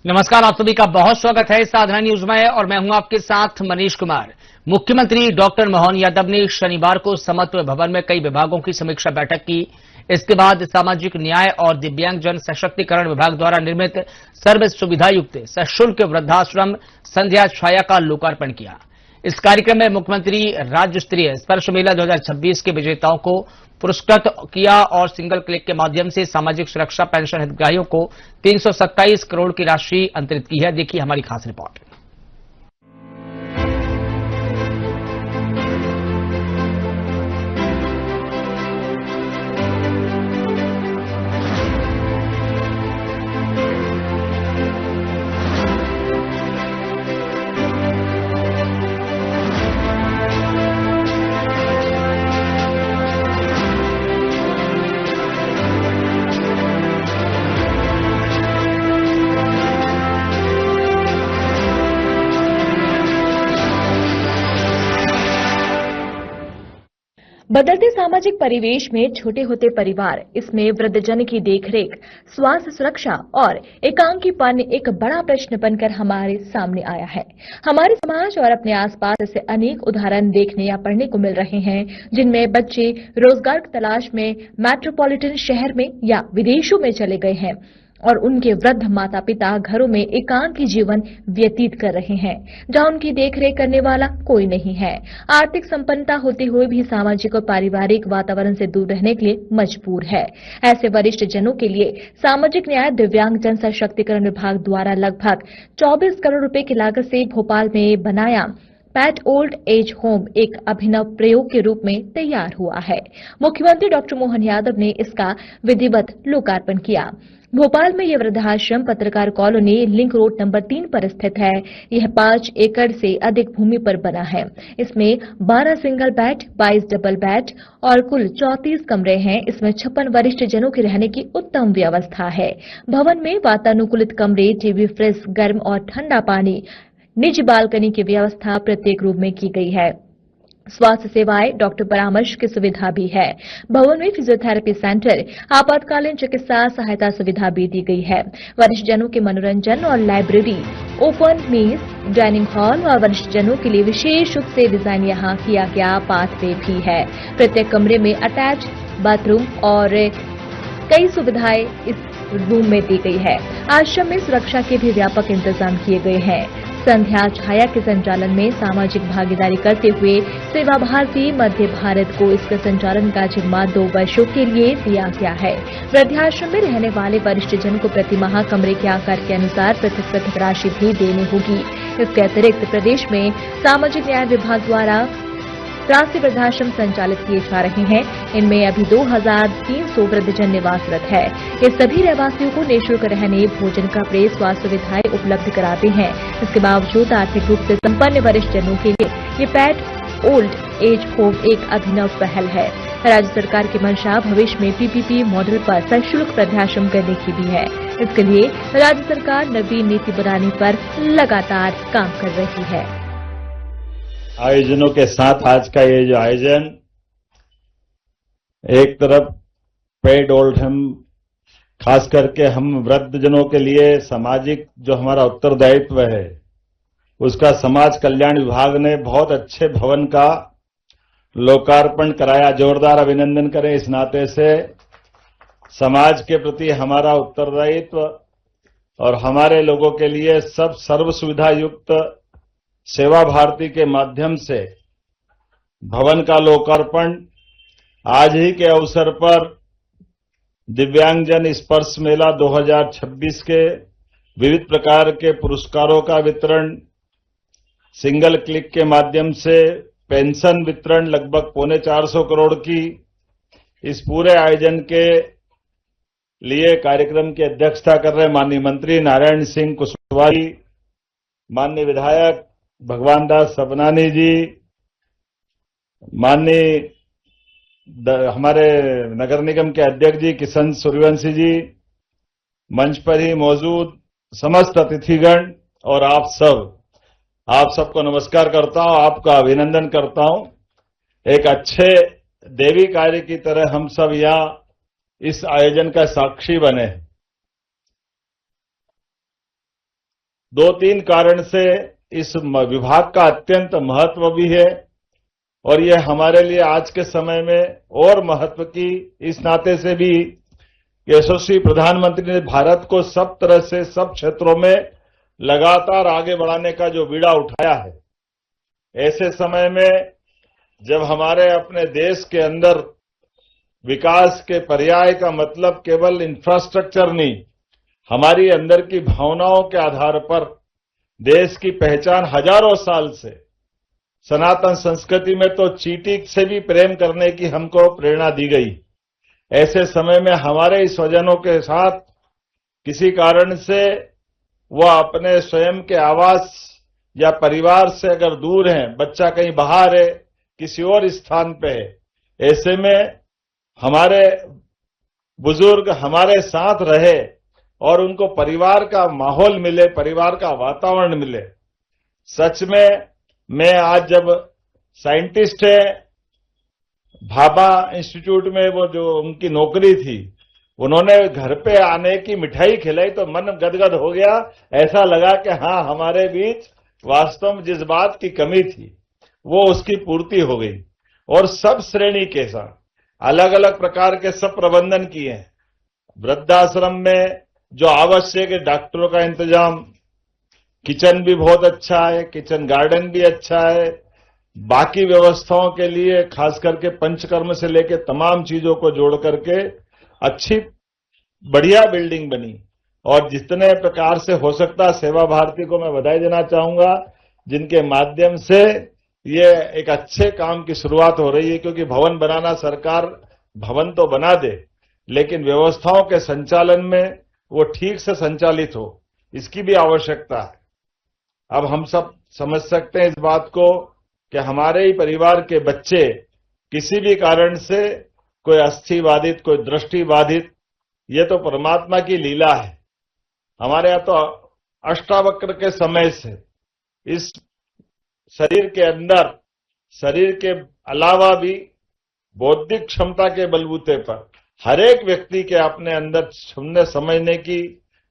नमस्कार, आप सभी का बहुत स्वागत है साधना न्यूज में और मैं हूं आपके साथ मनीष कुमार। मुख्यमंत्री डॉक्टर मोहन यादव ने शनिवार को समत्व भवन में कई विभागों की समीक्षा बैठक की। इसके बाद सामाजिक न्याय और दिव्यांगजन सशक्तिकरण विभाग द्वारा निर्मित सर्व सुविधा युक्त सशुल्क वृद्धाश्रम संध्या छाया का लोकार्पण किया। इस कार्यक्रम में मुख्यमंत्री राज्य स्तरीय स्पर्श मेला 2026 के विजेताओं को पुरस्कृत किया और सिंगल क्लिक के माध्यम से सामाजिक सुरक्षा पेंशन हितग्राहियों को 327 करोड़ की राशि अंतरित की है। देखिए हमारी खास रिपोर्ट। बदलते सामाजिक परिवेश में छोटे होते परिवार, इसमें वृद्धजन की देखरेख, स्वास्थ्य सुरक्षा और एकांकीपन एक बड़ा प्रश्न बनकर हमारे सामने आया है। हमारे समाज और अपने आसपास ऐसे अनेक उदाहरण देखने या पढ़ने को मिल रहे हैं जिनमें बच्चे रोजगार की तलाश में मेट्रोपॉलिटन शहर में या विदेशों में चले गए हैं और उनके वृद्ध माता पिता घरों में एकांकी जीवन व्यतीत कर रहे हैं, जहां उनकी देखरेख करने वाला कोई नहीं है। आर्थिक संपन्नता होते हुए भी सामाजिक और पारिवारिक वातावरण से दूर रहने के लिए मजबूर है। ऐसे वरिष्ठ जनों के लिए सामाजिक न्याय दिव्यांगजन सशक्तिकरण विभाग द्वारा लगभग 24 करोड़ रुपए की लागत से भोपाल में बनाया पैट ओल्ड एज होम एक अभिनव प्रयोग के रूप में तैयार हुआ है। मुख्यमंत्री डॉक्टर मोहन यादव ने इसका विधिवत लोकार्पण किया। भोपाल में यह वृद्धाश्रम पत्रकार कॉलोनी लिंक रोड नंबर 3 पर स्थित है। यह 5 एकड़ से अधिक भूमि पर बना है। इसमें 12 सिंगल बेड, 22 डबल बेड और कुल 34 कमरे हैं। इसमें 56 वरिष्ठ जनों के रहने की उत्तम व्यवस्था है। भवन में वातानुकूलित कमरे, टीवी, फ्रिज, गर्म और ठंडा पानी, निजी बालकनी की व्यवस्था प्रत्येक रूम में की गई है। स्वास्थ्य सेवाएं, डॉक्टर परामर्श की सुविधा भी है। भवन में फिजियोथेरेपी सेंटर, आपातकालीन चिकित्सा सहायता सुविधा भी दी गई है। वरिष्ठ जनों के मनोरंजन और लाइब्रेरी, ओपन मेज, डाइनिंग हॉल और वरिष्ठ जनों के लिए विशेष रूप से डिजाइन यहां किया गया पाथवे भी है। प्रत्येक कमरे में अटैच बाथरूम और कई सुविधाएं इस रूम में दी गई है। आश्रम में सुरक्षा के भी व्यापक इंतजाम किए गए हैं। संध्या छाया के संचालन में सामाजिक भागीदारी करते हुए सेवा भारती मध्य भारत को इसके संचालन का जिम्मा 2 वर्षों के लिए दिया गया है। वृद्धाश्रम में रहने वाले वरिष्ठ जन को प्रति माह कमरे के आकार के अनुसार पृथक राशि भी देनी होगी। इसके अतिरिक्त प्रदेश में सामाजिक न्याय विभाग द्वारा 83 वृद्धाश्रम संचालित किए जा रहे हैं। इनमें अभी 2300 वृद्धजन निवासरत है। ये सभी रहवासियों को निःशुल्क रहने, भोजन, कपड़े, स्वास्थ्य सुविधाएं उपलब्ध कराते हैं। इसके बावजूद आर्थिक रूप से संपन्न वरिष्ठ जनों के लिए ये पैट ओल्ड एज होम एक अभिनव पहल है। राज्य सरकार की मंशा भविष्य में पीपीपी मॉडल पर सशुल्क वृद्धाश्रम करने की भी है। इसके लिए राज्य सरकार नवीन नीति बनाने पर लगातार काम कर रही है। आयोजनों के साथ आज का ये जो आयोजन, एक तरफ पेड ओल्ड होम, खास करके हम वृद्धजनों के लिए सामाजिक जो हमारा उत्तरदायित्व है उसका समाज कल्याण विभाग ने बहुत अच्छे भवन का लोकार्पण कराया। जोरदार अभिनंदन करें इस नाते से। समाज के प्रति हमारा उत्तरदायित्व और हमारे लोगों के लिए सब सर्व सुविधा युक्त सेवा भारती के माध्यम से भवन का लोकार्पण आज ही के अवसर पर दिव्यांगजन स्पर्श मेला 2026 के विविध प्रकार के पुरस्कारों का वितरण, सिंगल क्लिक के माध्यम से पेंशन वितरण लगभग 450 करोड़ की, इस पूरे आयोजन के लिए कार्यक्रम की अध्यक्षता कर रहे माननीय मंत्री नारायण सिंह कुशवाहा जी, माननीय विधायक भगवान दास सबनानी जी, माननीय हमारे नगर निगम के अध्यक्ष जी किशन सूर्यवंशी जी, मंच पर ही मौजूद समस्त अतिथिगण और आप सबको नमस्कार करता हूं, आपका अभिनंदन करता हूं। एक अच्छे देवी कार्य की तरह हम सब यहाँ इस आयोजन का साक्षी बने। 2-3 कारण से इस विभाग का अत्यंत महत्व भी है और ये हमारे लिए आज के समय में और महत्व की इस नाते से भी यशस्वी प्रधानमंत्री ने भारत को सब तरह से सब क्षेत्रों में लगातार आगे बढ़ाने का जो बीड़ा उठाया है, ऐसे समय में जब हमारे अपने देश के अंदर विकास के पर्याय का मतलब केवल इंफ्रास्ट्रक्चर नहीं, हमारी अंदर की भावनाओं के आधार पर देश की पहचान हजारों साल से सनातन संस्कृति में तो चींटी से भी प्रेम करने की हमको प्रेरणा दी गई। ऐसे समय में हमारे इस स्वजनों के साथ किसी कारण से वह अपने स्वयं के आवास या परिवार से अगर दूर हैं, बच्चा कहीं बाहर है, किसी और स्थान पे है, ऐसे में हमारे बुजुर्ग हमारे साथ रहे और उनको परिवार का माहौल मिले, परिवार का वातावरण मिले। सच में मैं आज जब साइंटिस्ट है भाभा इंस्टीट्यूट में वो जो उनकी नौकरी थी, उन्होंने घर पे आने की मिठाई खिलाई तो मन गदगद हो गया। ऐसा लगा कि हाँ, हमारे बीच वास्तव में जिस बात की कमी थी वो उसकी पूर्ति हो गई। और सब श्रेणी के साथ अलग अलग प्रकार के सब प्रबंधन किए हैं। वृद्धाश्रम में जो आवश्यक है डॉक्टरों का इंतजाम, किचन भी बहुत अच्छा है, किचन गार्डन भी अच्छा है, बाकी व्यवस्थाओं के लिए खास करके पंचकर्म से लेकर तमाम चीजों को जोड़ करके अच्छी बढ़िया बिल्डिंग बनी। और जितने प्रकार से हो सकता सेवा भारती को मैं बधाई देना चाहूंगा, जिनके माध्यम से ये एक अच्छे काम की शुरुआत हो रही है। क्योंकि भवन बनाना, सरकार भवन तो बना दे, लेकिन व्यवस्थाओं के संचालन में वो ठीक से संचालित हो, इसकी भी आवश्यकता है। अब हम सब समझ सकते हैं इस बात को कि हमारे ही परिवार के बच्चे किसी भी कारण से कोई अस्थि बाधित, कोई दृष्टि बाधित, ये तो परमात्मा की लीला है। हमारे यहाँ तो अष्टावक्र के समय से इस शरीर के अंदर, शरीर के अलावा भी बौद्धिक क्षमता के बलबूते पर हर एक व्यक्ति के अपने अंदर सुनने, समझने की,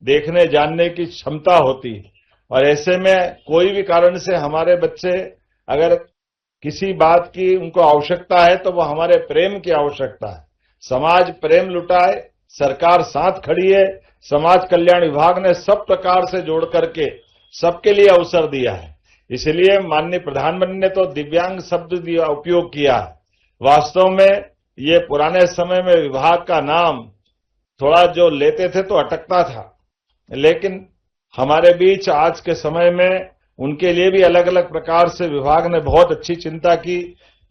देखने, जानने की क्षमता होती है। और ऐसे में कोई भी कारण से हमारे बच्चे अगर किसी बात की उनको आवश्यकता है तो वो हमारे प्रेम की आवश्यकता है। समाज प्रेम लुटाए, सरकार साथ खड़ी है। समाज कल्याण विभाग ने सब प्रकार से जोड़ करके सबके लिए अवसर दिया है। इसलिए माननीय प्रधानमंत्री ने तो दिव्यांग शब्द दिया, उपयोग किया है। वास्तव में ये पुराने समय में विभाग का नाम थोड़ा जो लेते थे तो अटकता था, लेकिन हमारे बीच आज के समय में उनके लिए भी अलग अलग प्रकार से विभाग ने बहुत अच्छी चिंता की।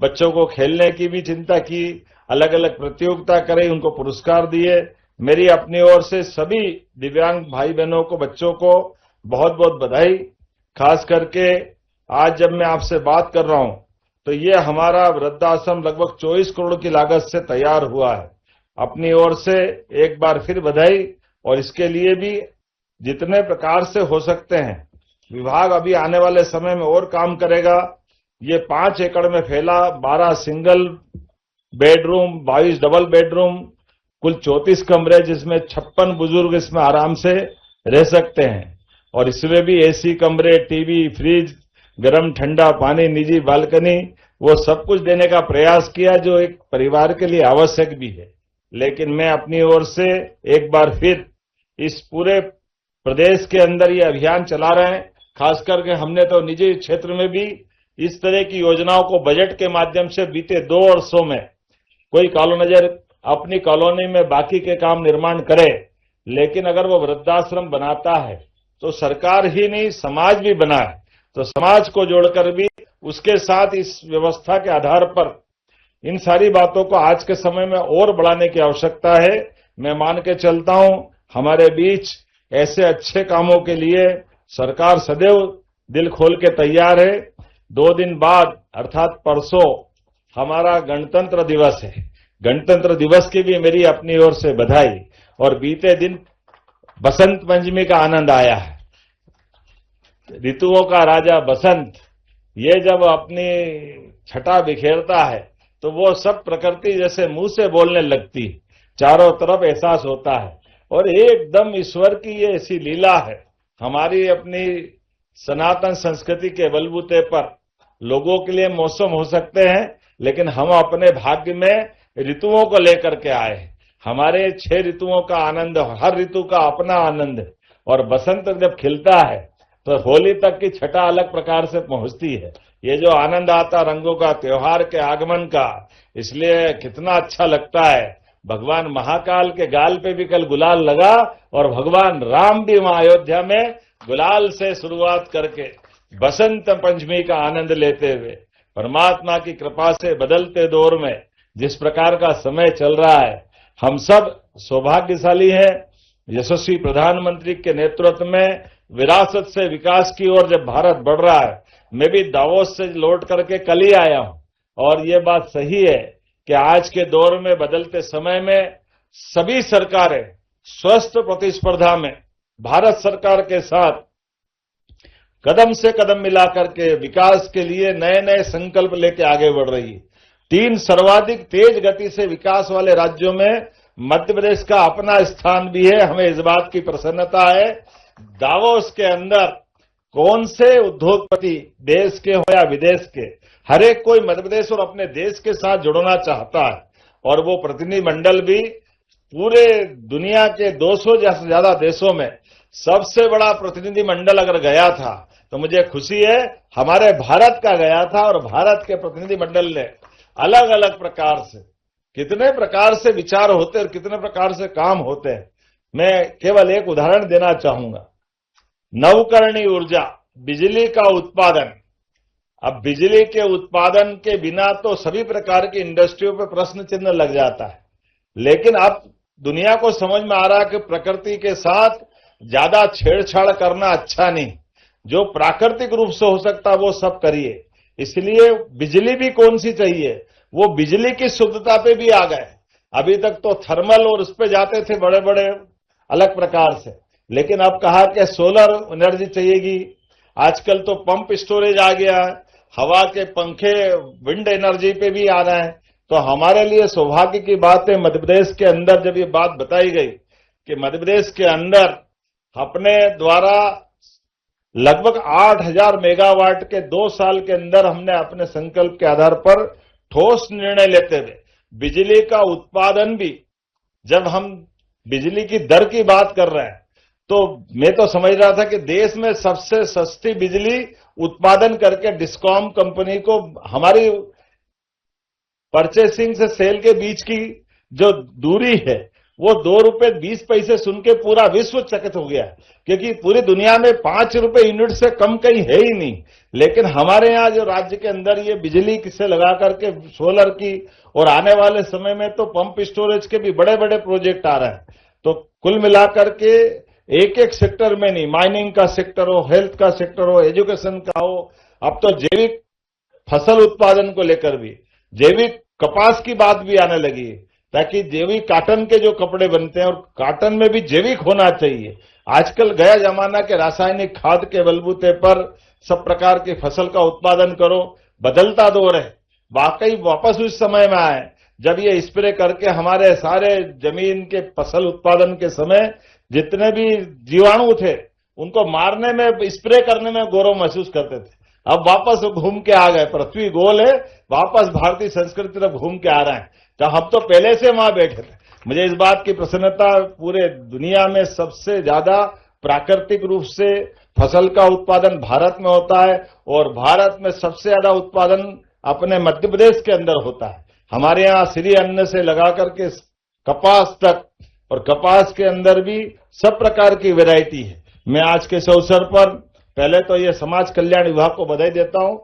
बच्चों को खेलने की भी चिंता की, अलग अलग प्रतियोगिता करे, उनको पुरस्कार दिए। मेरी अपनी ओर से सभी दिव्यांग भाई बहनों को, बच्चों को बहुत बहुत बधाई। खास करके आज जब मैं आपसे बात कर रहा हूं तो ये हमारा वृद्धाश्रम लगभग 24 करोड़ की लागत से तैयार हुआ है। अपनी ओर से एक बार फिर बधाई। और इसके लिए भी जितने प्रकार से हो सकते हैं विभाग अभी आने वाले समय में और काम करेगा। ये 5 एकड़ में फैला 12 सिंगल बेडरूम, 22 डबल बेडरूम, कुल 34 कमरे, जिसमें 56 बुजुर्ग इसमें आराम से रह सकते हैं। और इसमें भी एसी कमरे, टीवी, फ्रिज, गर्म ठंडा पानी, निजी बालकनी, वो सब कुछ देने का प्रयास किया जो एक परिवार के लिए आवश्यक भी है। लेकिन मैं अपनी ओर से एक बार फिर इस पूरे प्रदेश के अंदर ये अभियान चला रहे हैं। खास करके हमने तो निजी क्षेत्र में भी इस तरह की योजनाओं को बजट के माध्यम से बीते 2 वर्षों में, कोई कॉलोनाइजर अपनी कॉलोनी में बाकी के काम निर्माण करे, लेकिन अगर वो वृद्धाश्रम बनाता है तो सरकार ही नहीं समाज भी बनाए, तो समाज को जोड़कर भी उसके साथ इस व्यवस्था के आधार पर इन सारी बातों को आज के समय में और बढ़ाने की आवश्यकता है। मैं मान के चलता हूं हमारे बीच ऐसे अच्छे कामों के लिए सरकार सदैव दिल खोल के तैयार है। 2 दिन बाद अर्थात परसों हमारा गणतंत्र दिवस है। गणतंत्र दिवस की भी मेरी अपनी ओर से बधाई। और बीते दिन बसंत पंचमी का आनंद आया है। ऋतुओं का राजा बसंत, ये जब अपनी छटा बिखेरता है तो वो सब प्रकृति जैसे मुंह से बोलने लगती है, चारों तरफ एहसास होता है। और एकदम ईश्वर की ये ऐसी लीला है हमारी अपनी सनातन संस्कृति के बलबूते पर लोगों के लिए मौसम हो सकते हैं, लेकिन हम अपने भाग्य में ऋतुओं को लेकर के आए हैं। हमारे 6 ऋतुओं का आनंद, हर ऋतु का अपना आनंद है। और बसंत जब खिलता है तो होली तक की छटा अलग प्रकार से पहुंचती है। ये जो आनंद आता रंगों का, त्योहार के आगमन का, इसलिए कितना अच्छा लगता है। भगवान महाकाल के गाल पे भी कल गुलाल लगा और भगवान राम भी वहां अयोध्या में गुलाल से शुरुआत करके बसंत पंचमी का आनंद लेते हुए, परमात्मा की कृपा से बदलते दौर में जिस प्रकार का समय चल रहा है, हम सब सौभाग्यशाली हैं। यशस्वी प्रधानमंत्री के नेतृत्व में विरासत से विकास की ओर जब भारत बढ़ रहा है, मैं भी दावोस से लौट करके कल ही आया हूं और ये बात सही है कि आज के दौर में, बदलते समय में सभी सरकारें स्वस्थ प्रतिस्पर्धा में भारत सरकार के साथ कदम से कदम मिलाकर के विकास के लिए नए नए संकल्प लेके आगे बढ़ रही है। 3 सर्वाधिक तेज गति से विकास वाले राज्यों में मध्य प्रदेश का अपना स्थान भी है। हमें इस बात की प्रसन्नता है। दावोस के अंदर कौन से उद्योगपति, देश के हो या विदेश के, हर एक कोई मध्य प्रदेश और अपने देश के साथ जुड़ना चाहता है। और वो प्रतिनिधिमंडल भी पूरे दुनिया के 200 से ज्यादा देशों में सबसे बड़ा प्रतिनिधिमंडल अगर गया था तो मुझे खुशी है हमारे भारत का गया था। और भारत के प्रतिनिधिमंडल ने अलग अलग प्रकार से, कितने प्रकार से विचार होते और कितने प्रकार से काम होते हैं। मैं केवल एक उदाहरण देना चाहूंगा। नवकरणीय ऊर्जा, बिजली का उत्पादन। अब बिजली के उत्पादन के बिना तो सभी प्रकार की इंडस्ट्रियों पर प्रश्न चिन्ह लग जाता है, लेकिन अब दुनिया को समझ में आ रहा है कि प्रकृति के साथ ज्यादा छेड़छाड़ करना अच्छा नहीं। जो प्राकृतिक रूप से हो सकता है वो सब करिए। इसलिए बिजली भी कौन सी चाहिए, वो बिजली की शुद्धता पे भी आ गए। अभी तक तो थर्मल और उस पे जाते थे बड़े बड़े अलग प्रकार से, लेकिन अब कहा कि सोलर एनर्जी चाहिएगी। आजकल तो पंप स्टोरेज आ गया है, हवा के पंखे विंड एनर्जी पे भी आ रहे हैं। तो हमारे लिए सौभाग्य की बात है, मध्य प्रदेश के अंदर जब ये बात बताई गई कि मध्य प्रदेश के अंदर अपने द्वारा लगभग 8000 मेगावाट के 2 साल के अंदर हमने अपने संकल्प के आधार पर ठोस निर्णय लेते हुए बिजली का उत्पादन भी, जब हम बिजली की दर की बात कर रहे हैं तो मैं तो समझ रहा था कि देश में सबसे सस्ती बिजली उत्पादन करके डिस्कॉम कंपनी को, हमारी परचेसिंग से सेल के बीच की जो दूरी है वो 2 रुपए 20 पैसे सुन के पूरा विश्व चकित हो गया, क्योंकि पूरी दुनिया में 5 रुपए यूनिट से कम कहीं है ही नहीं। लेकिन हमारे यहाँ जो राज्य के अंदर ये बिजली से लगा करके सोलर की, और आने वाले समय में तो पंप स्टोरेज के भी बड़े बड़े प्रोजेक्ट आ रहे हैं। तो कुल मिलाकर के एक एक सेक्टर में नहीं, माइनिंग का सेक्टर हो, हेल्थ का सेक्टर हो, एजुकेशन का हो, अब तो जैविक फसल उत्पादन को लेकर भी जैविक कपास की बात भी आने लगी है, ताकि जैविक काटन के जो कपड़े बनते हैं और काटन में भी जैविक होना चाहिए। आजकल गया जमाना के रासायनिक खाद के बलबूते पर सब प्रकार की फसल का उत्पादन करो, बदलता दौर है। वाकई वापस उस समय में आए जब ये स्प्रे करके हमारे सारे जमीन के फसल उत्पादन के समय जितने भी जीवाणु थे उनको मारने में, स्प्रे करने में गौरव महसूस करते थे। अब वापस घूम के आ गए, पृथ्वी गोल है, वापस भारतीय संस्कृति तरफ घूम के आ रहे हैं। तो हम तो पहले से वहां बैठे थे। मुझे इस बात की प्रसन्नता, पूरे दुनिया में सबसे ज्यादा प्राकृतिक रूप से फसल का उत्पादन भारत में होता है और भारत में सबसे ज्यादा उत्पादन अपने मध्य प्रदेश के अंदर होता है। हमारे यहाँ श्री अन्न से लगा करके कपास तक, और कपास के अंदर भी सब प्रकार की वैरायटी है। मैं आज के इस अवसर पर पहले तो ये समाज कल्याण विभाग को बधाई देता हूं